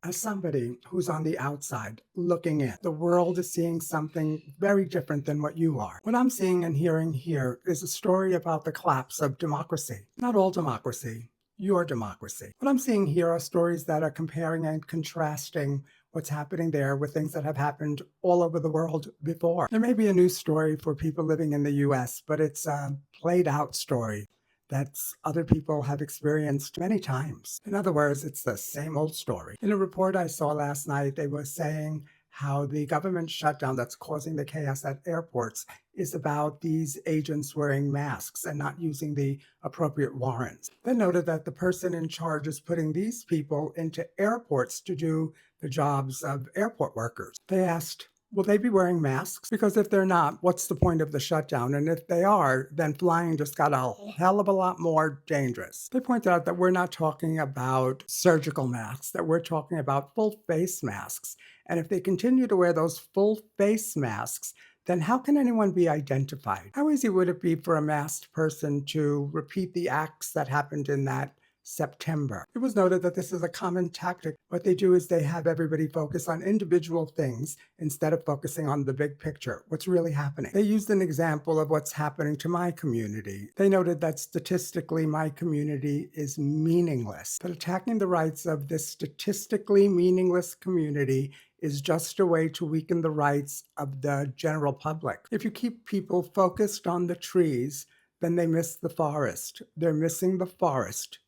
As somebody who's on the outside looking in, the world is seeing something very different than what you are. What I'm seeing and hearing here is a story about the collapse of democracy. Not all democracy, your democracy. What I'm seeing here are stories that are comparing and contrasting what's happening there with things that have happened all over the world before. There may be a new story for people living in the US, but it's a played out story that other people have experienced many times. In other words, it's the same old story. In a report I saw last night, they were saying how the government shutdown that's causing the chaos at airports is about these agents wearing masks and not using the appropriate warrants. They noted that the person in charge is putting these people into airports to do the jobs of airport workers. They asked, will they be wearing masks? Because if they're not, what's the point of the shutdown? And if they are, then flying just got a hell of a lot more dangerous. They point out that we're not talking about surgical masks, that we're talking about full face masks. And if they continue to wear those full face masks, then how can anyone be identified? How easy would it be for a masked person to repeat the acts that happened in that September? It was noted that this is a common tactic. What they do is they have everybody focus on individual things instead of focusing on the big picture, what's really happening. They used an example of what's happening to my community. They noted that statistically my community is meaningless, but attacking the rights of this statistically meaningless community is just a way to weaken the rights of the general public. If you keep people focused on the trees, then they miss the forest. They're missing the forest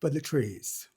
for the trees.